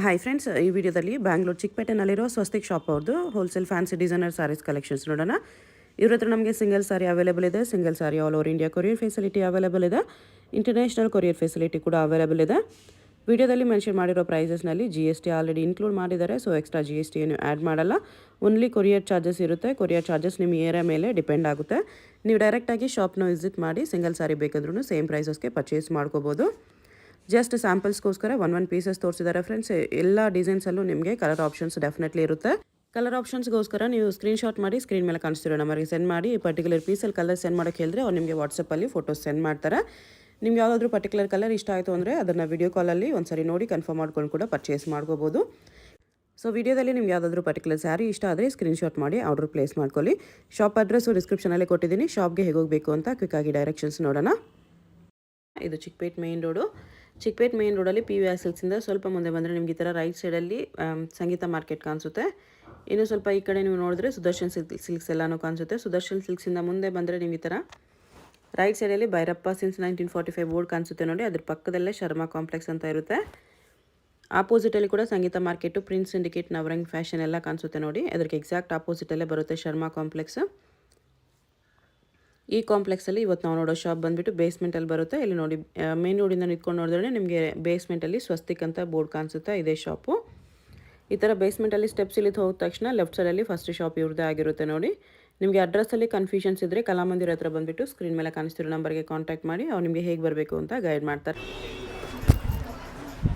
Hi friends, ಈ ವಿಡಿಯೋದಲ್ಲಿ ಬ್ಯಾಂಗ್ಳೂರು ಚಿಕ್ಕಪೇಟೆನಲ್ಲಿರೋ ಸ್ವಸ್ತಿಕ್ ಶಾಪ್ ಅವ್ರದ್ದು wholesale fancy designer sarees collections ನೋಡೋಣ. ಇವ್ರ ಹತ್ರ ನಮಗೆ ಸಿಂಗಲ್ ಸಾರಿ ಅವೈಲೇಬಲ್ ಇದೆ. Single saree all over India courier facility available ಇದೆ. ಇಂಟರ್ನ್ಯಾಷನಲ್ ಕೊರಿಯರ್ ಫೆಸಿಲಿಟಿ ಕೂಡ ಅವೈಲೇಬಲ್ ಇದೆ. ವಿಡಿಯೋದಲ್ಲಿ ಮೆನ್ಷನ್ ಮಾಡಿರೋ ಪ್ರೈಸಸ್ನಲ್ಲಿ GST ಆಲ್ರೆಡಿ ಇನ್ಕ್ಲೂಡ್ ಮಾಡಿದ್ದಾರೆ. ಸೊ ಎಕ್ಸ್ಟ್ರಾ GST ಏನು ಆ್ಯಡ್ ಮಾಡಲ್ಲ. ಓನ್ಲಿ ಕೊರಿಯರ್ ಚಾರ್ಜಸ್ ಇರುತ್ತೆ. ಕೊರಿಯರ್ ಚಾರ್ಜಸ್ ನಿಮ್ಮ ಏರಿಯಾ ಮೇಲೆ ಡಿಪೆಂಡ್ ಆಗುತ್ತೆ. ನೀವು ಡೈರೆಕ್ಟಾಗಿ ಶಾಪ್ನ ವಿಸಿಟ್ ಮಾಡಿ ಸಿಂಗಲ್ ಸಾರಿ ಬೇಕಂದ್ರೂ ಸೇಮ್ ಪ್ರೈಸಸ್ಗೆ ಪರ್ಚೇಸ್ ಮಾಡ್ಕೋಬೋದು. ಜಸ್ಟ್ ಸ್ಯಾಂಪಲ್ಸ್ಗೋಸ್ಕರ ಒನ್ ಪೀಸಸ್ ತೋರಿಸಿದ್ದಾರೆ ಫ್ರೆಂಡ್ಸ್. ಎಲ್ಲ ಡಿಸೈನ್ಸಲ್ಲೂ ನಿಮಗೆ ಕಲರ್ ಆಪ್ಷನ್ಸ್ ಡೆಫಿನೆಟ್ಲಿ ಇರುತ್ತೆ. ಕಲರ್ ಆಪ್ಷನ್ಸ್ಗೋಸ್ಕರ ನೀವು ಸ್ಕ್ರೀನ್ಶಾಟ್ ಮಾಡಿ ಸ್ಕ್ರೀನ್ ಮೇಲೆ ಕಾಣಿಸ್ತಿರೋ ನಂಬರ್ಗೆ ಸೆಂಡ್ ಮಾಡಿ. ಈ ಪರ್ಟಿಕ್ಯುಲರ್ ಪೀಸಲ್ಲಿ ಕಲರ್ ಸೆಂಡ್ ಮಾಡೋಕ್ಕೆ ಹೇಳಿದ್ರೆ ಅವ್ರು ನಿಮಗೆ ವಾಟ್ಸಪ್ಪಲ್ಲಿ ಫೋಟೋಸ್ ಸೆಂಡ್ ಮಾಡ್ತಾರೆ. ನಿಮ್ಗೆ ಯಾವುದಾದ್ರೂ ಪರ್ಟಿಕ್ಯುಲರ್ ಕಲರ್ ಇಷ್ಟ ಆಯಿತು ಅಂದರೆ ಅದನ್ನು ವಿಡಿಯೋ ಕಾಲಲ್ಲಿ ಒಂದ್ಸರಿ ನೋಡಿ ಕನ್ಫರ್ಮ್ ಮಾಡ್ಕೊಂಡು ಕೂಡ ಪರ್ಚೇಸ್ ಮಾಡ್ಕೋಬೋದು. ಸೊ ವಿಡಿಯೋದಲ್ಲಿ ನಿಮ್ಗೆ ಯಾವುದಾದ್ರೂ ಪರ್ಟಿಕ್ಯುಲರ್ ಸ್ಯಾರಿ ಇಷ್ಟ ಆದರೆ ಸ್ಕ್ರೀನ್ಶಾಟ್ ಮಾಡಿ ಆರ್ಡರ್ ಪ್ಲೇಸ್ ಮಾಡ್ಕೊಳ್ಳಿ. ಶಾಪ್ ಅಡ್ರೆಸ್ಸು ಡಿಸ್ಕ್ರಿಪ್ಷನಲ್ಲೇ ಕೊಟ್ಟಿದ್ದೀನಿ. ಶಾಪ್ಗೆ ಹೇಗೆ ಹೋಗಬೇಕು ಅಂತ ಕ್ವಿಕ್ಕಾಗಿ ಡೈರೆಕ್ಷನ್ಸ್ ನೋಡೋಣ. ಇದು Chickpet main road. Chickpet main ರೋಡಲ್ಲಿ PVR ಸಿಲ್ಕ್ಸಿಂದ ಸ್ವಲ್ಪ ಮುಂದೆ ಬಂದರೆ ನಿಮ್ಗೆ ಈ ಥರ ರೈಟ್ ಸೈಡಲ್ಲಿ ಸಂಗೀತ ಮಾರ್ಕೆಟ್ ಕಾಣಿಸುತ್ತೆ. ಇನ್ನು ಸ್ವಲ್ಪ ಈ ಕಡೆ ನೀವು ನೋಡಿದ್ರೆ ಸುದರ್ಶನ್ ಸಿಲ್ಕ್ಸ್ ಎಲ್ಲನೂ ಕಾಣಿಸುತ್ತೆ. ಸುದರ್ಶನ್ ಸಿಲ್ಕ್ಸಿಂದ ಮುಂದೆ ಬಂದರೆ ನಿಮ್ಗೆ ಈ ಥರ ರೈಟ್ ಸೈಡಲ್ಲಿ ಭೈರಪ್ಪ ಸಿನ್ಸ್ 1945 ಬೋರ್ಡ್ ಕಾಣಿಸುತ್ತೆ ನೋಡಿ. ಅದ್ರ ಪಕ್ಕದಲ್ಲೇ ಶರ್ಮಾ ಕಾಂಪ್ಲೆಕ್ಸ್ ಅಂತ ಇರುತ್ತೆ. ಆಪೋಸಿಟಲ್ಲಿ ಕೂಡ Sangeetha market, prince syndicate, Navrang fashion ಎಲ್ಲ ಕಾಣಿಸುತ್ತೆ ನೋಡಿ. ಅದಕ್ಕೆ ಎಕ್ಸಾಕ್ಟ್ ಆಪೋಸಿಟಲ್ಲೇ ಬರುತ್ತೆ ಶರ್ಮಾ ಕಾಂಪ್ಲೆಕ್ಸ್. ಈ ಕಾಂಪ್ಲೆಕ್ಸಲ್ಲಿ ಇವತ್ತು ನಾವು ನೋಡೋ ಶಾಪ್ ಬಂದುಬಿಟ್ಟು ಬೇಸ್ಮೆಂಟಲ್ಲಿ ಬರುತ್ತೆ. ಇಲ್ಲಿ ನೋಡಿ ಮೇನ್ ರೋಡಿಂದ ನಿಂತ್ಕೊಂಡು ನೋಡಿದ್ರೆ ನಿಮಗೆ ಬೇಸ್ಮೆಂಟಲ್ಲಿ ಸ್ವಸ್ತಿಕ್ ಅಂತ ಬೋರ್ಡ್ ಕಾಣಿಸುತ್ತೆ. ಇದೇ ಶಾಪು. ಈ ಥರ ಬೇಸ್ಮೆಂಟಲ್ಲಿ ಸ್ಟೆಪ್ಸ್ ಇಲ್ಲಿದ್ದು ಹೋದ ತಕ್ಷಣ ಲೆಫ್ಟ್ ಸೈಡಲ್ಲಿ ಫಸ್ಟ್ ಶಾಪ್ ಇವ್ರದ್ದೇ ಆಗಿರುತ್ತೆ ನೋಡಿ. ನಿಮಗೆ ಅಡ್ರೆಸ್ಸಲ್ಲಿ ಕನ್ಫ್ಯೂಷನ್ಸ್ ಇದ್ದರೆ ಕಲಾಮಂದಿರ ಹತ್ರ ಬಂದುಬಿಟ್ಟು ಸ್ಕ್ರೀನ್ ಮೇಲೆ ಕಾಣಿಸ್ತಿರೋ ನಂಬರ್ಗೆ ಕಾಂಟ್ಯಾಕ್ಟ್ ಮಾಡಿ ಅವ್ರು ನಿಮಗೆ ಹೇಗೆ ಬರಬೇಕು ಅಂತ ಗೈಡ್ ಮಾಡ್ತಾರೆ.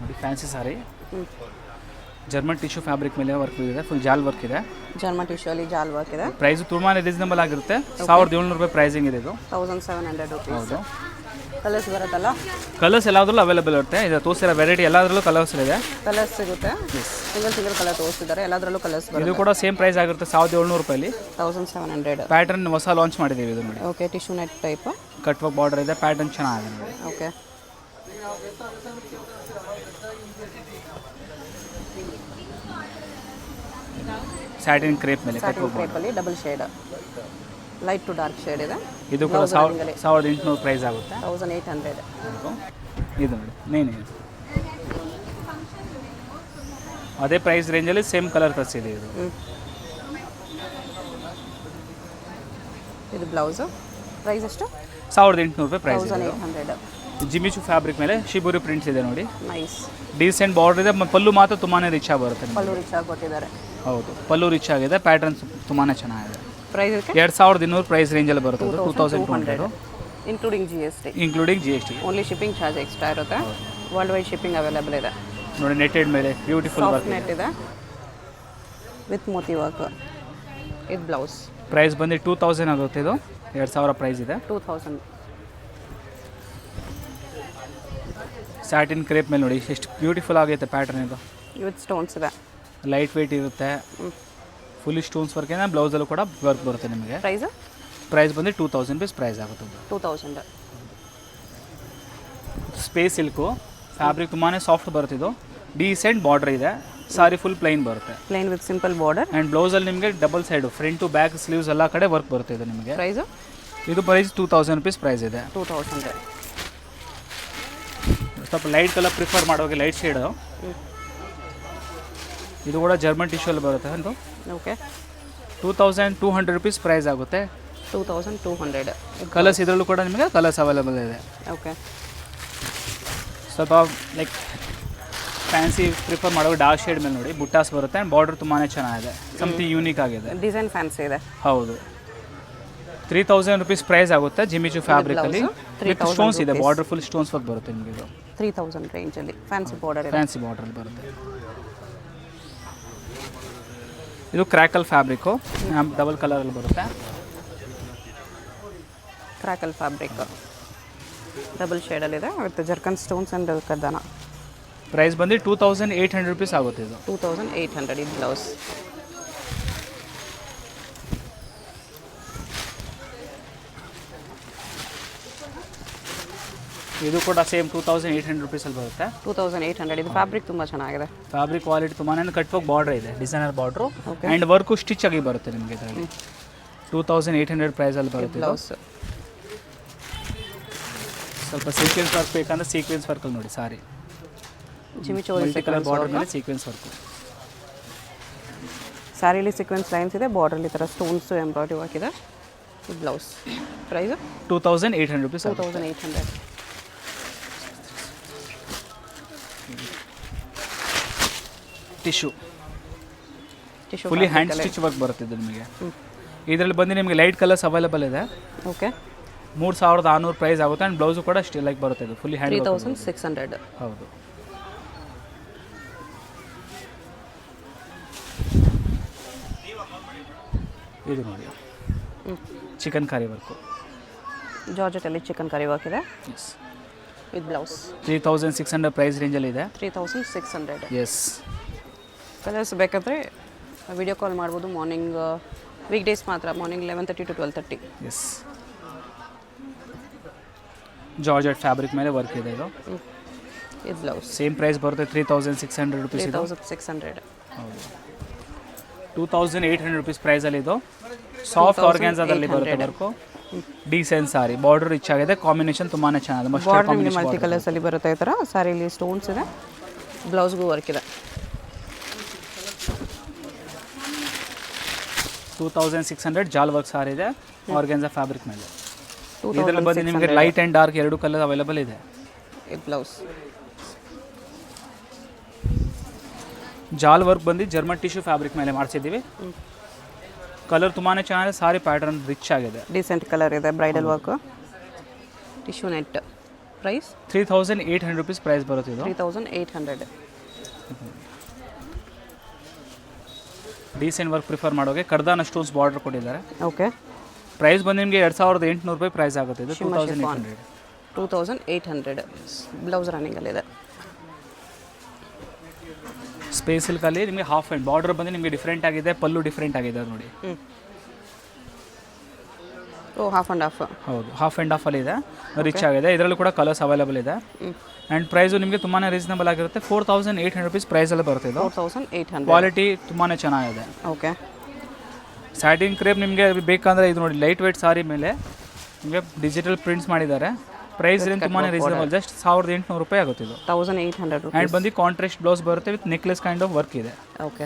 ನೋಡಿ ಫ್ಯಾನ್ಸಿ ಸಾರಿ ಜರ್ಮನ್ ಟಿಶ್ಯೂ ಫ್ಯಾಬ್ರಿಕ್ ಮೇಲೆ ವರ್ಕ್ ಇದೆ. ಫುಲ್ ಜಾಲ್ ವರ್ಕ್ ಇದೆ. ಜರ್ಮನ್ ಟಿಶ್ಯೂ ಅಲ್ಲಿ ಜಾಲ್ ವರ್ಕ್ ಇದೆ. ಪ್ರೈಸ್ ತುಂಬಾ ರೀಸನಬಲ್ ಆಗಿರುತ್ತೆ. 1700 ರೂಪಾಯಿ ಪ್ರೈಸಿಂಗ್ ಇದೆ ಇದು. 1700 ರೂಪೀಸ್. ಹೌದು. ಕಲರ್ಸ್ ಬರುತ್ತಲ್ಲ? ಕಲರ್ಸ್ ಎಲ್ಲಾದ್ರಲ್ಲೂ ಅವೈಲೇಬಲ್ ಇರುತ್ತೆ. ಇದು ತೋರಿಸಿರೋ ವೆರೈಟಿ ಎಲ್ಲದರಲ್ಲೂ ಕಲರ್ಸ್ ಇದೆ. ಕಲರ್ಸ್ ಸಿಗುತ್ತೆ. ಸಿಂಗಲ್ ಕಲರ್ ತೋರಿಸ್ತಿದ್ದಾರೆ. ಎಲ್ಲದರಲ್ಲೂ ಕಲರ್ಸ್ ಬರುತ್ತೆ. ಇದು ಕೂಡ ಸೇಮ್ ಪ್ರೈಸ್ ಆಗಿರುತ್ತೆ 1700 ರೂಪಾಯಿ. 1700. ಪ್ಯಾಟರ್ನ್ ಹೊಸ ಲಾಂಚ್ ಮಾಡಿದ್ದೀವಿ ಇದು ನೋಡಿ. Okay, tissue net type cut work border ಇದೆ. ಪ್ಯಾಟರ್ನ್ ಚೆನ್ನಾಗಿದೆ ನೋಡಿ. ಓಕೆ. ಸ್ಯಾಟಿನ್ ಕ್ರೇಪ್ ಮೇಲೆ ಕಟ್ ವರ್ಕ್ ಕ್ರೇಪ್ ಅಲ್ಲಿ double shade, light to dark shade ಇದೆ. ಇದು ಕೂಡ 1800 ಪ್ರೈಸ್ ಆಗುತ್ತೆ. 1800. ಇದು ನೋಡಿ ಮೇನ್ ಅದೇ ಪ್ರೈಸ್ ರೇಂಜಲ್ಲಿ ಸೇಮ್ ಕಲರ್ ತರಿಸಿದೆ ಇದು. ಇದು ಬ್ಲೌಸು ಪ್ರೈಸ್ ಎಷ್ಟು? 1800 ರೂಪಾಯಿ ಪ್ರೈಸ್. 1800. ಜಿಮಿಚು ಫ್ಯಾಬ್ರಿಕ್ ಮೇಲೆ ಶಿಬುರಿ ಪ್ರಿಂಟ್ಸ್ ಇದೆ ನೋಡಿ. ನೈಸ್. ಡೀಸೆಂಟ್ ಬಾರ್ಡರ್ ಇದೆ. ಪಲ್ಲು ಮಾತ್ರ ತುಂಬಾ ರಿಚ್ ಆಗಿ ಬರುತ್ತೆ. ಪಲ್ಲು ರಿಚ್ ಆಗಿ ಕೊಟ್ಟಿದ್ದಾರೆ. ಹೌದು, ಪಲ್ಲು ರಿಚ್ ಆಗಿದೆ. ಪ್ಯಾಟರ್ನ್ಸ್ ತುಂಬಾ ಚೆನ್ನಾಗಿದೆ. ಪ್ರೈಸ್ 2200 ಪ್ರೈಸ್ ರೇಂಜಲ್ಲಿ ಬರುತ್ತೆ. 2200 including GST. Including GST. Only shipping charge extra ಇರುತ್ತೆ. ವರ್ಲ್ಡ್ ವೈಡ್ ಶಿಪ್ಪಿಂಗ್ ಅವೈಲೇಬಲ್ ಇದೆ ನೋಡಿ. ನೆಟ್ಟೆಡ್ ಮೇಲೆ ಬ್ಯೂಟಿಫುಲ್ ವರ್ಕ್ ನೆಟ್ ಇದೆ ವಿತ್ ಮೋತಿ ವರ್ಕ್. ಇದು ಬ್ಲೌಸ್ ಪ್ರೈಸ್ ಬಂದು 2000 ಆಗುತ್ತೆ. ಇದು 2000 ಪ್ರೈಸ್ ಇದೆ. 2000. ಸ್ಯಾಟಿನ್ ಕ್ರೇಪ್ ಮೇಲೆ ನೋಡಿ ಎಷ್ಟು ಬ್ಯೂಟಿಫುಲ್ ಆಗೈತೆ ಪ್ಯಾಟರ್ನ್. ಇದು ವಿತ್ ಸ್ಟೋನ್ಸ್ ಇದೆ. ಲೈಟ್ ವೆಯ್ಟ್ ಇರುತ್ತೆ. ಫುಲ್ ಸ್ಟೋನ್ಸ್ ವರ್ಕ್ ಇದೆ. ಬ್ಲೌಸಲ್ಲೂ ಕೂಡ ವರ್ಕ್ ಬರುತ್ತೆ ನಿಮಗೆ. ಪ್ರೈಸ್ ಬಂದು 2000 ರೂಪೀಸ್ ಪ್ರೈಸ್ ಆಗುತ್ತೆ. 2000. ಸ್ಪೇಸ್ ಸಿಲ್ಕು ಫ್ಯಾಬ್ರಿಕ್ ತುಂಬಾ ಸಾಫ್ಟ್ ಬರುತ್ತೆ. ಇದು ಡೀಸೆಂಟ್ ಬಾರ್ಡರ್ ಇದೆ. ಸಾರಿ ಫುಲ್ ಪ್ಲೈನ್ ಬರುತ್ತೆ. Plain with simple border. And ಬ್ಲೌಸಲ್ಲಿ ನಿಮಗೆ double side front to back sleeves ಎಲ್ಲ ಕಡೆ ವರ್ಕ್ ಬರುತ್ತೆ. ಇದು ನಿಮಗೆ ಪ್ರೈಸು ಇದು ಪ್ರೈಸ್ 2000 ರೂಪೀಸ್ ಪ್ರೈಸ್ ಇದೆ. 2000. ಸ್ವಲ್ಪ ಲೈಟ್ ಕಲರ್ ಪ್ರಿಫರ್ ಮಾಡೋಕೆ ಲೈಟ್ ಶೇಡು. ಇದು ಕೂಡ ಜರ್ಮನ್ ಟಿಶ್ಯೂಲ್ಲಿ ಬರುತ್ತೆ. ಒಂದು ಓಕೆ 2200 ರೂಪೀಸ್ ಪ್ರೈಸ್ ಆಗುತ್ತೆ. 2200. ಕಲರ್ಸ್ ಇದರಲ್ಲೂ ಕೂಡ ನಿಮಗೆ ಕಲರ್ಸ್ ಅವೈಲೇಬಲ್ ಇದೆ. ಓಕೆ. ಸ್ವಲ್ಪ ಲೈಕ್ ಫ್ಯಾನ್ಸಿ ಪ್ರಿಫರ್ ಮಾಡೋ ಡಾರ್ಕ್ ಶೇಡ್ ಮೇಲೆ ನೋಡಿ ಬುಟ್ಟಾಸ್ ಬರುತ್ತೆ. ಆ್ಯಂಡ್ ಬಾರ್ಡರ್ ತುಂಬಾ ಚೆನ್ನಾಗಿದೆ. ಸಮಥಿಂಗ್ ಯೂನಿಕ್ ಆಗಿದೆ. ಡಿಸೈನ್ ಫ್ಯಾನ್ಸಿ ಇದೆ. ಹೌದು. 3000 ರೂಪೀಸ್ ಪ್ರೈಸ್ ಆಗುತ್ತೆ. ಜಿಮಿಚು ಫ್ಯಾಬ್ರಿಕಲ್ಲಿ ವಿತ್ ಸ್ಟೋನ್ಸ್ ಇದೆ. ಬಾರ್ಡರ್ ಫುಲ್ ಸ್ಟೋನ್ಸ್ ವರ್ಕ್ ಬರುತ್ತೆ ನಿಮಗೆ. ಇದು 3000 ರೇಂಜಲ್ಲಿ ಫ್ಯಾನ್ಸಿ ಬಾರ್ಡರ್ ಇದೆ. ಫ್ಯಾನ್ಸಿ ಬಾರ್ಡರ್ ಬರುತ್ತೆ. ಇದು ಕ್ರ್ಯಾಕಲ್ ಫ್ಯಾಬ್ರಿಕ್ಕು ಡಬಲ್ ಕಲರಲ್ಲಿ ಬರುತ್ತೆ. ಕ್ರ್ಯಾಕಲ್ ಫ್ಯಾಬ್ರಿಕ್ ಡಬಲ್ ಶೇಡಲ್ಲಿದೆ ವಿತ್ ಜರ್ಕನ್ ಸ್ಟೋನ್ಸ್ ಆ್ಯಂಡ್ ಕರ್ದಾನ. ಪ್ರೈಸ್ ಬಂದು 2800 ರೂಪೀಸ್ ಆಗುತ್ತೆ. ಇದು 2800. ಇದು ಬ್ಲೌಸ್. ಇದು ಕೂಡ ಸೇಮ್ 2800 ರೂಪೀಸಲ್ಲಿ ಬರುತ್ತೆ. 2800. ಇದು ಫ್ಯಾಬ್ರಿಕ್ ತುಂಬ ಚೆನ್ನಾಗಿದೆ. ಫ್ಯಾಬ್ರಿಕ್ ಕ್ವಾಲಿಟಿ ತುಂಬಾ ಕಟ್ ವರ್ಕ್ ಬಾರ್ಡರ್ ಇದೆ. Designer border and work stitch ಆಗಿ ಬರುತ್ತೆ ನಿಮಗೆ. ಇದರಲ್ಲಿ 2800 ಪ್ರೈಸಲ್ಲಿ ಬರುತ್ತೆ. ಬ್ಲೌಸ್ ಸ್ವಲ್ಪ ಸೀಕ್ವೆನ್ಸ್ ವರ್ಕ್ ಬೇಕಂದ್ರೆ ಸೀಕ್ವೆನ್ಸ್ ವರ್ಕಲ್ಲಿ ನೋಡಿ ಸಾರಿ. ಜಿಮ್ಮಿ ಚೋರಿ ಮಲ್ಟಿ ಕಲರ್ ಬಾರ್ಡರ್ ಮೇಲೆ ಸೀಕ್ವೆನ್ಸ್ ವರ್ಕು. ಸ್ಯಾರಿಲಿ ಸೀಕ್ವೆನ್ಸ್ ಲೈನ್ಸ್ ಇದೆ, ಬಾರ್ಡ್ರಲ್ಲಿ ಈ ಥರ ಸ್ಟೋನ್ಸು ಎಂಬ್ರಾಯ್ಡ್ರಿ ವರ್ಕ್ ಇದೆ. ಈ blouse price 2800 rupees. 2800. Tissue tissue fully hand stitch work ಬರುತ್ತೆ ಇದು ನಿಮಗೆ. ಇದರಲ್ಲಿ ಬಂದು ನಿಮಗೆ ಲೈಟ್ ಕಲರ್ಸ್ ಅವೈಲೇಬಲ್ ಇದೆ. ಓಕೆ 3600 ಪ್ರೈಸ್ ಆಗುತ್ತೆ. ಆ್ಯಂಡ್ ಬ್ಲೌಸು ಕೂಡ ಸ್ಟಿಲ್ ಲೈಕ್ ಬರುತ್ತೆ ಇದು ಫುಲ್ಲಿ ಹ್ಯಾಂಡ್ 3600. ಹೌದು. ಇದು ನೋಡಿ ಚಿಕನ್ ಕರಿ ವರ್ಕು. ಜಾರ್ಜೆಟಲ್ಲಿ ಚಿಕನ್ ಕರಿ ವರ್ಕ್ ಇದೆ. ಎಸ್ ವಿತ್ ಬ್ಲೌಸ್ 3600 ಪ್ರೈಸ್ ರೇಂಜಲ್ಲಿ ಇದೆ. 3600. ಎಸ್ ಕಲರ್ಸ್ ಬೇಕಾದರೆ ವಿಡಿಯೋ ಕಾಲ್ ಮಾಡ್ಬೋದು. ಮಾರ್ನಿಂಗ್ ವೀಕ್ ಡೇಸ್ ಮಾತ್ರ, morning 11:30 to 12:30. Yes georgette fabric ಮೇಲೆ ವರ್ಕ್ ಇದೆ ಇದು. ಇದು ಬ್ಲೌಸ್ ಸೇಮ್ ಪ್ರೈಸ್ ಬರುತ್ತೆ 3600 rupees ಇದು. 3600. ಹೌದು. 2800 rupees ಪ್ರೈಸಲ್ಲಿ ಇದು. ಸಾಫ್ಟ್ ಆರ್ಗ್ಯಾನ್ಸಾದಲ್ಲಿ ಬರುತ್ತೆ ವರ್ಕು. ಡೀಸೆಂಟ್ ಸಾರಿ, ಬಾರ್ಡರ್ ರಿಚ್ ಆಗಿದೆ, ಕಾಂಬಿನೇಷನ್ ತುಂಬಾ ಚೆನ್ನಾಗಿದೆ. ಮಸ್ಟರ್ಡ್ ಬಾರ್ಡರ್ ಮಲ್ಟಿ ಕಲರ್ಸಲ್ಲಿ ಬರುತ್ತೆ ಈ ಥರ. ಸ್ಯಾರಿಲಿ ಸ್ಟೋನ್ಸ್ ಇದೆ, ಬ್ಲೌಸ್ಗೂ ವರ್ಕ್ ಇದೆ. 2600 ಜಾಲ್ ವರ್ಕ್ ಸಾರಿ ಇದೆ ಆರ್ಗ್ಯಾನ್ಸಾ ಫ್ಯಾಬ್ರಿಕ್ ಮೇಲೆ. ಇದರಲ್ಲಿ ಬಂದು ನಿಮಗೆ ಲೈಟ್ ಆ್ಯಂಡ್ ಡಾರ್ಕ್ ಎರಡು ಕಲರ್ ಅವೈಲೇಬಲ್ ಇದೆ. ಇದು ಬ್ಲೌಸ್ ಜಾಲ್ ವರ್ಕ್ ಬಂದು ಜರ್ಮನ್ ಟಿಶ್ಯೂ ಫ್ಯಾಬ್ರಿಕ್ ಮೇಲೆ ಮಾಡಿಸಿದ್ದೀವಿ. ಕಲರ್ ತುಂಬಾ ಚೆನ್ನಾಗಿದೆ, ಸಾರಿ ಪ್ಯಾಟರ್ನ್ ರಿಚ್ ಆಗಿದೆ, ಡೀಸೆಂಟ್ ಕಲರ್ ಇದೆ. Bridal work tissue net. Price 3800 rupees price ಬರುತ್ತೆ ಇದು. 3800. ಡೀಸೆಂಟ್ ವರ್ಕ್ ಪ್ರಿಫರ್ ಮಾಡೋಗೆ ಕರ್ದಾನ ಸ್ಟೋನ್ಸ್ ಬಾರ್ಡರ್ ಕೊಟ್ಟಿದ್ದಾರೆ. ಓಕೆ ಪ್ರೈಸ್ ಬಂದು ನಿಮಗೆ 2800 ರೂಪಾಯಿ ಪ್ರೈಸ್ ಆಗುತ್ತೆ ಇದು. 2800. 2800. ಬ್ಲೌಸ್ ರನ್ನಿಂಗಲ್ಲಿದೆ. ಸ್ಪೇಸ್ ಸಿಲ್ಕಲ್ಲಿ ನಿಮಗೆ ಹಾಫ್ ಆ್ಯಂಡ್ ಬಾರ್ಡರ್ ಬಂದು ನಿಮಗೆ ಡಿಫ್ರೆಂಟ್ ಆಗಿದೆ, ಪಲ್ಲು ಡಿಫ್ರೆಂಟ್ ಆಗಿದೆ ನೋಡಿ. ಓ ಹಾಫ್ ಆ್ಯಂಡ್ ಹಾಫ್. ಹೌದು, ಹಾಫ್ ಆ್ಯಂಡ್ ಹಾಫಲ್ಲಿ ಇದೆ, ರಿಚ್ ಆಗಿದೆ. ಇದರಲ್ಲೂ ಕೂಡ ಕಲರ್ಸ್ ಅವೈಲೇಬಲ್ ಇದೆ. ಆ್ಯಂಡ್ ಪ್ರೈಸು ನಿಮಗೆ ತುಂಬಾ ರೀಸನಬಲ್ ಆಗಿರುತ್ತೆ. 4800 rupees ಪ್ರೈಸಲ್ಲಿ ಬರುತ್ತೆ ಇದು. 4800. ಕ್ವಾಲಿಟಿ ತುಂಬಾ ಚೆನ್ನಾಗಿದೆ. ಓಕೆ ಸ್ಯಾಟಿನ್ ಕ್ರೇಪ್ ನಿಮಗೆ ಬೇಕಂದರೆ ಇದು ನೋಡಿ, ಲೈಟ್ ವೇಟ್ ಸಾರಿ ಮೇಲೆ ನಿಮಗೆ ಡಿಜಿಟಲ್ ಪ್ರಿಂಟ್ಸ್ ಮಾಡಿದ್ದಾರೆ. ಪ್ರೈಸ್ ರೇಂಜ್ ತುಂಬಾ ರೀಸನಬಲ್, ಜಸ್ಟ್ 1800 ರೂಪಾಯಿ ಆಗುತ್ತೆ ಇದು. 1800 rupees. ಆ್ಯಂಡ್ ಬಂದು ಕಾಂಟ್ರಾಸ್ಟ್ ಬ್ಲೌಸ್ ಬರುತ್ತೆ with necklace kind of work ಇದೆ. ಓಕೆ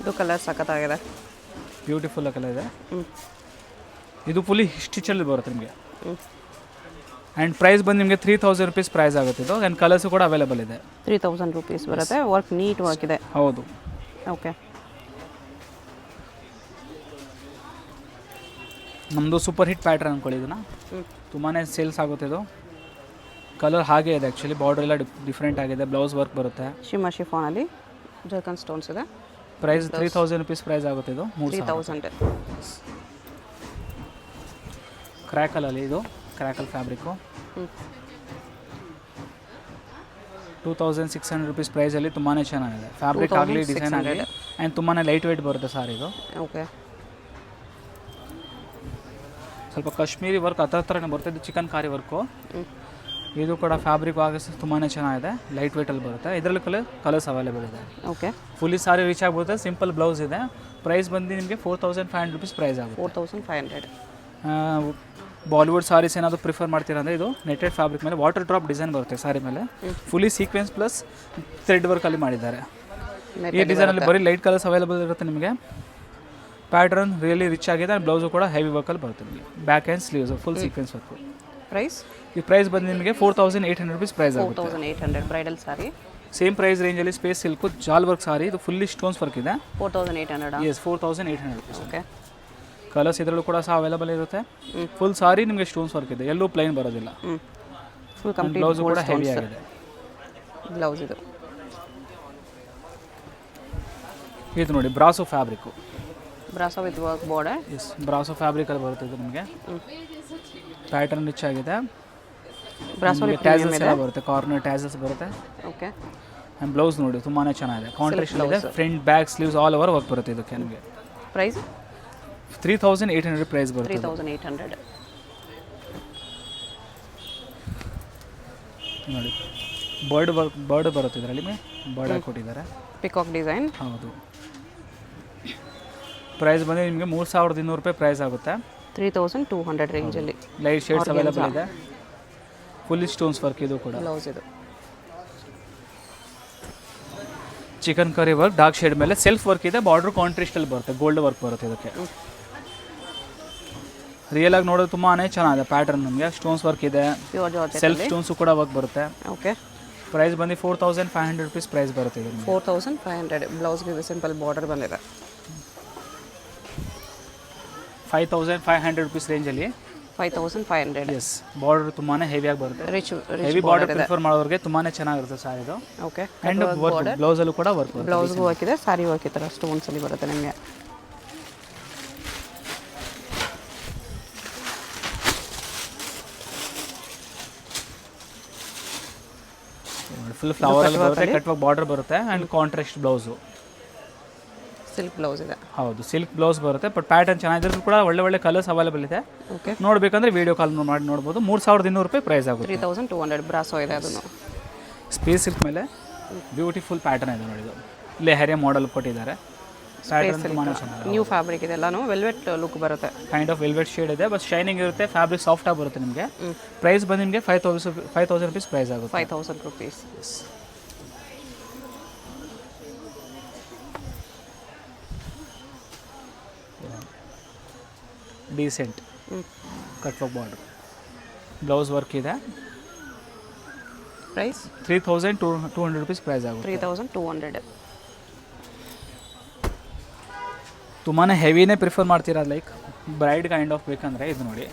ಇದು ಕಲರ್ ಸಖತ್ತಾಗಿದೆ, ಬ್ಯೂಟಿಫುಲ್ ಕಲರ್ ಇದೆ. ಇದು ಫುಲ್ಲಿ ಸ್ಟಿಚಲ್ಲಿ ಬರುತ್ತೆ ನಿಮಗೆ. ಆ್ಯಂಡ್ ಪ್ರೈಸ್ ಬಂದು ನಿಮಗೆ 3000 rupees ಪ್ರೈಸ್ ಆಗುತ್ತೆ ಇದು. ಆ್ಯಂಡ್ ಕಲರ್ಸು ಕೂಡ ಅವೈಲೇಬಲ್ ಇದೆ. 3000 rupees ಬರುತ್ತೆ. ವರ್ಕ್ ನೀಟ್ ವರ್ಕ್ ಇದೆ. ಹೌದು. ಓಕೆ ನಮ್ಮದು ಸೂಪರ್ ಹಿಟ್ ಪ್ಯಾಟ್ರನ್ ಅಂದ್ಕೊಳ್ಳಿ ಇದನ್ನು. ತುಂಬಾ ಸೇಲ್ಸ್ ಆಗುತ್ತೆ ಇದು. ಕಲರ್ ಹಾಗೆ ಇದೆ ಆ್ಯಕ್ಚುಲಿ, ಬಾರ್ಡರ್ ಎಲ್ಲ ಡಿಫ್ರೆಂಟ್ ಆಗಿದೆ. ಬ್ಲೌಸ್ ವರ್ಕ್ ಬರುತ್ತೆ. ಶಿಮಾ ಶಿಫಾನಲ್ಲಿ ಜರ್ಕನ್ ಸ್ಟೋನ್ಸ್ ಇದೆ. ಪ್ರೈಸ್ 3000 rupees ಪ್ರೈಸ್ ಆಗುತ್ತೆ ಇದು. 3000. ಕ್ರ್ಯಾಕಲಲ್ಲಿ ಇದು ಕ್ರ್ಯಾಕಲ್ ಫ್ಯಾಬ್ರಿಕ್ಕು. 2600 rupees ಪ್ರೈಸಲ್ಲಿ ತುಂಬಾ ಚೆನ್ನಾಗಿದೆ. ಫ್ಯಾಬ್ರಿಕ್ ಆಗಲಿ ಡಿಸೈನ್ ಆಗಲಿ ಆ್ಯಂಡ್ ತುಂಬಾ ಲೈಟ್ ವೆಯ್ಟ್ ಬರುತ್ತೆ ಸಾರಿ ಇದು. ಓಕೆ ಸ್ವಲ್ಪ ಕಾಶ್ಮೀರಿ ವರ್ಕ್ ಹತ್ರನೇ ಬರುತ್ತೆ. ಇದು ಚಿಕನ್ ಕಾರಿ ವರ್ಕು. ಇದು ಕೂಡ ಫ್ಯಾಬ್ರಿಕ್ ಆಗಿ ತುಂಬಾ ಚೆನ್ನಾಗಿದೆ, ಲೈಟ್ ವೆಯ್ಟಲ್ಲಿ ಬರುತ್ತೆ. ಇದರಲ್ಲಿ ಕಲರ್ಸ್ ಅವೈಲೇಬಲ್ ಇದೆ. ಓಕೆ ಫುಲ್ಲಿ ಸಾರಿ ರೀಚ್ ಆಗ್ಬಿಡುತ್ತೆ. ಸಿಂಪಲ್ ಬ್ಲೌಸ್ ಇದೆ. ಪ್ರೈಸ್ ಬಂದು ನಿಮಗೆ 4500 rupees ಪ್ರೈಸ್ ಆಗುತ್ತೆ. 4500. ಬಾಲಿವುಡ್ ಸಾರೀಸ್ ಏನಾದರೂ ಪ್ರಿಫರ್ ಮಾಡ್ತೀರಾ ಅಂದರೆ ಇದು ನೆಟೆಡ್ ಫ್ಯಾಬ್ರಿಕ್ ಮೇಲೆ ವಾಟರ್ ಡ್ರಾಪ್ ಡಿಸೈನ್ ಬರುತ್ತೆ ಸಾರಿ ಮೇಲೆ. ಫುಲ್ಲಿ ಸೀಕ್ವೆನ್ಸ್ ಪ್ಲಸ್ ಥ್ರೆಡ್ ವರ್ಕಲ್ಲಿ ಮಾಡಿದ್ದಾರೆ. ಈ ಡಿಸೈನಲ್ಲಿ ಬರೀ ಲೈಟ್ ಕಲರ್ಸ್ ಅವೈಲೇಬಲ್ ಇರುತ್ತೆ ನಿಮಗೆ. ಪ್ಯಾಟ್ರನ್ ರಿಯಲಿ ರಿಚ್ ಆಗಿದೆ. ಬ್ಲೌಸು ಕೂಡ ಹೆವಿ ವರ್ಕಲ್ಲಿ ಬರುತ್ತೆ ನಿಮಗೆ. Back and sleeves full sequins work. Price ಈ ಪ್ರೈಸ್ ಬಂದು ನಿಮಗೆ 4800 rupees ಪ್ರೈಸ್ ಆಗುತ್ತೆ. 4800 ಬ್ರೈಡಲ್ ಸಾರಿ. ಸೇಮ್ ಪ್ರೈಸ್ ರೇಂಜಲ್ಲಿ ಸ್ಪೇಸ್ ಸಿಲ್ಕು ಜಾಲ್ ವರ್ಕ್ ಸಾರಿ. ಇದು ಫುಲ್ಲಿ ಸ್ಟೋನ್ಸ್ ವರ್ಕ್ ಇದೆ. 4800. S 4800 rupees. ಓಕೆ ಕಲರ್ಸ್ ಇದರಲ್ಲೂ ಕೂಡ ಸಹ ಅವೈಲೇಬಲ್ ಇರುತ್ತೆ. ಫುಲ್ ಸಾರಿ ನಿಮಗೆ ಸ್ಟೋನ್ಸ್ ವರ್ಕ್ ಇದೆ, ಎಲ್ಲೂ ಪ್ಲೈನ್ ಬರೋದಿಲ್ಲ. ಫುಲ್ ಕಂಪ್ಲೀಟ್ ಬ್ಲೌಸು ಕೂಡ ಹೆವಿ ಆಗಿದೆ. ಬ್ಲೌಸ್ ಇದು ನೋಡಿ brasso fabric. Brasso with work border. Yes brasso ಫ್ಯಾಬ್ರಿಕಲ್ಲಿ ಬರುತ್ತೆ ಇದು ನಿಮಗೆ. ಪ್ಯಾಟರ್ನ್ ರಿಚ್ ಆಗಿದೆ. ಬ್ರಾಸೋ ಟ್ಯಾಸಲ್ಸ್ ಎಲ್ಲ ಬರುತ್ತೆ, ಕಾರ್ನರ್ ಟ್ಯಾಸಲ್ಸ್ ಬರುತ್ತೆ. ಓಕೆ ಆ್ಯಂಡ್ ಬ್ಲೌಸ್ ನೋಡಿ ತುಂಬಾ ಚೆನ್ನಾಗಿದೆ, ಕಾಂಟ್ರಾಸ್ಟ್ ಇದೆ. Front back sleeves all over work ಬರುತ್ತೆ ಇದಕ್ಕೆ ನಿಮಗೆ. ಪ್ರೈಸ್ 3800 ಪ್ರೈಸ್ ಬರುತ್ತೆ. 3800. ನೋಡಿ ಬರ್ಡ್ ಬರುತ್ತೆ ಇದರಲ್ಲಿ. ಬರ್ಡ್ ಹಾಕಿ ಕೊಟ್ಟಿದ್ದಾರೆ. Peacock design. ಹೌದು. ಪ್ರೈಸ್ ಬಂದು ನಿಮಗೆ 3200 ರೂಪಾಯಿ ಪ್ರೈಸ್ ಆಗುತ್ತೆ. 3200 ರೇಂಜಲ್ಲಿ ಲೈಟ್ ಶೇಡ್ಸ್ ಅವೈಲೇಬಲ್ ಇದೆ. ಫುಲ್ಲಿ ಸ್ಟೋನ್ಸ್ ವರ್ಕ್ ಇದು ಕೂಡ. ಬ್ಲೌಸ್ ಇದು chicken curry work dark shade ಮೇಲೆ ಸೆಲ್ಫ್ ವರ್ಕ್ ಇದೆ. ಬಾರ್ಡರ್ ಕಾಂಟ್ರಾಸ್ಟಲ್ಲಿ ಬರುತ್ತೆ, ಗೋಲ್ಡ್ ವರ್ಕ್ ಬರುತ್ತೆ ಇದಕ್ಕೆ. ರಿಯಲ್ ಆಗಿ ನೋಡೋದು ತುಂಬಾ ಚೆನ್ನಾಗಿದೆ ಪ್ಯಾಟರ್ನ್. ನಮಗೆ ಸ್ಟೋನ್ಸ್ ವರ್ಕ್ ಇದೆ, ಪ್ಯೂರ್ ಜಾರ್ಜೆಟ್ ಸೆಲ್ಫ್ ಸ್ಟೋನ್ಸು ಕೂಡ ವರ್ಕ್ ಬರುತ್ತೆ. ಓಕೆ ಪ್ರೈಸ್ ಬಂದು 4500 ರೂಪೀಸ್ ಪ್ರೈಸ್ ಬರುತ್ತೆ ಇದು. 4500 ಬ್ಲೌಸ್ಗೆ ಸಿಂಪಲ್ ಬಾರ್ಡರ್ ಬಂದಿದೆ. 5500 ರೂಪೀಸ್ ರೇಂಜಲ್ಲಿ 5500. ಎಸ್, ಬಾರ್ಡರ್ ತುಂಬಾ ಹೆವಿಯಾಗಿ ಬರುತ್ತೆ. ರಿಚ್ ಹೆವಿ ಬಾರ್ಡರ್ ಪ್ರಿಫರ್ ಮಾಡೋರಿಗೆ ತುಂಬಾ ಚೆನ್ನಾಗಿರುತ್ತೆ ಸರ್ ಇದು. ಓಕೆ ಆ್ಯಂಡ್ ವರ್ಕ್ ಬ್ಲೌಸಲ್ಲೂ ಕೂಡ ವರ್ಕ್ ಬರುತ್ತೆ. ಬ್ಲೌಸ್ಗೂ ವರ್ಕ್ ಇದೆ, ಸಾರಿ ವರ್ಕ್ ಈ ಥರ ಸ್ಟೋನ್ಸಲ್ಲಿ ಬರುತ್ತೆ ನಿಮಗೆ. ಫುಲ್ ಫ್ಲವರ್ ಅಲ್ಲಿ ಬರುತ್ತೆ, ಕಟ್ ವರ್ಕ್ ಬಾರ್ಡರ್ ಬರುತ್ತೆ and contrast blouse. Silk blouse ಇದೆ. ಹೌದು, ಸಿಲ್ಕ್ ಬ್ಲೌಸ್ ಬರುತ್ತೆ. ಬಟ್ ಪ್ಯಾಟರ್ನ್ ಚೆನ್ನಾಗಿದ್ರು ಕೂಡ ಒಳ್ಳೆ ಕಲರ್ಸ್ ಅವೈಲೇಬಲ್ ಇದೆ. ಓಕೆ ನೋಡಬೇಕಂದ್ರೆ ವಿಡಿಯೋ ಕಾಲ್ ಮಾಡಿ ನೋಡ್ಬೋದು. 3200 ರೂಪಾಯಿ ಪ್ರೈಸ್ ಆಗುತ್ತೆ. 3200 ಬ್ರಾಸೋ ಇದೆ ಅದನ್ನು. ಸ್ಪೇಸ್ ಸಿಲ್ಕ್ ಮೇಲೆ ಬ್ಯೂಟಿಫುಲ್ ಪ್ಯಾಟರ್ನ್ ಇದೆ ನೋಡಿ. ಇದು ಲೆಹರಿಯಾ ಮಾಡೆಲ್ ಕೊಟ್ಟಿದ್ದಾರೆ. ಪ್ಯಾಟರ್ನ್ ತುಂಬಾ ಚೆನ್ನಾಗಿದೆ. ನ್ಯೂ ಫ್ಯಾಬ್ರಿಕ್ ಇದೆ ಎಲ್ಲಾನು, ವೆಲ್ವೆಟ್ ಲುಕ್ ಬರುತ್ತೆ. ಕೈಂಡ್ ಆಫ್ ವೆಲ್ವೆಟ್ ಶೇಡ್ ಇದೆ, ಬಟ್ ಶೈನಿಂಗ್ ಇರುತ್ತೆ. ಫ್ಯಾಬ್ರಿಕ್ ಸಾಫ್ಟ್ ಆಗಿ ಬರುತ್ತೆ ನಿಮಗೆ. ಪ್ರೈಸ್ ಬಂದು ನಿಮಗೆ 5000 ರೂಪೀಸ್ ಪ್ರೈಸ್ ಆಗುತ್ತೆ. 5000 rupees. Decent cut work border, blouse work ಇದೆ. ಪ್ರೈಸ್ 3200 ರೂಪೀಸ್ ಪ್ರೈಸ್ ಆಗುತ್ತೆ. 3200. ತುಂಬಾ ಹೆವಿನೇ ಪ್ರಿಫರ್ ಮಾಡ್ತೀರಾ, ಲೈಕ್ ಬ್ರೈಡ್ ಕೈಂಡ್ ಆಫ್ ಬೇಕಂದ್ರೆ ಇದು ನೋಡಿ.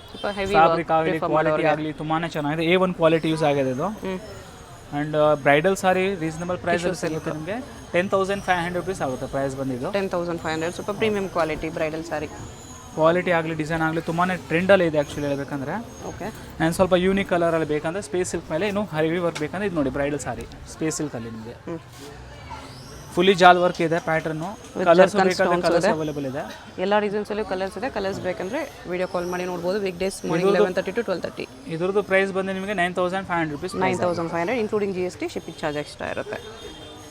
ಸ್ವಲ್ಪ ಹೆವಿ ಫ್ಯಾಬ್ರಿಕ್ ಆಗಲಿ ಕ್ವಾಲಿಟಿ ಆಗಲಿ ತುಂಬಾ ಚೆನ್ನಾಗಿದೆ. A1 ಕ್ವಾಲಿಟಿ ಯೂಸ್ ಆಗಿದೆ ಇದು. ಆ್ಯಂಡ್ ಬ್ರೈಡಲ್ ಸಾರಿ ರೀಸನಬಲ್ ಪ್ರೈಸಲ್ಲಿ ಸಿಗುತ್ತೆ ನಿಮಗೆ. 10500 ರೂಪೀಸ್ ಆಗುತ್ತೆ ಪ್ರೈಸ್ ಬಂದಿದ್ದು. 10500 ಸ್ವಲ್ಪ ಪ್ರೀಮಿಯಂ ಕ್ವಾಲಿಟಿ ಬ್ರೈಡಲ್ ಸಾರಿ. ಕ್ವಾಲಿಟಿ ಆಗಲಿ ಡಿಸೈನ್ ಆಗಲಿ ತುಂಬಾ ಟ್ರೆಂಡಲ್ಲಿ ಇದೆ ಆ್ಯಕ್ಚುಲಿ ಹೇಳ್ಬೇಕಂದ್ರೆ. ಓಕೆ ಆ್ಯಂಡ್ ಸ್ವಲ್ಪ ಯೂನಿಕ್ ಕಲರಲ್ಲಿ ಬೇಕಂದ್ರೆ ಸ್ಪೇಸ್ ಸಿಲ್ಕ್ ಮೇಲೆ ಇನ್ನೂ ಹೆವಿ ವರ್ಕ್ ಬೇಕಂದ್ರೆ ಇದು ನೋಡಿ ಬ್ರೈಡಲ್ ಸಾರಿ ಸ್ಪೇಸ್ ಸಿಲ್ಕಲ್ಲಿ ನಿಮಗೆ. ಫುಲ್ಲಿ ಜಾಲ್ ವರ್ಕ್ ಇದೆ ಪ್ಯಾಟರ್ನು. ಕಲರ್ಸ್ ಬೇಕಾದ್ರೆ ಕಲರ್ಸ್ ಅವೈಲೇಬಲ್ ಇದೆ. ಎಲ್ಲ ರೀಸನ್ಸಲ್ಲೂ ಕಲರ್ಸ್ ಇದೆ. ಕಲರ್ಸ್ ಬೇಕಂದ್ರೆ ವಿಡಿಯೋ ಕಾಲ್ ಮಾಡಿ ನೋಡ್ಬೋದು. Week days morning 11:30 to 12:30. ಇದ್ರದ್ದು ಪ್ರೈಸ್ ಬಂದು ನಿಮಗೆ 9500 rupees. 9500 including GST, shipping charge extra ಇರುತ್ತೆ.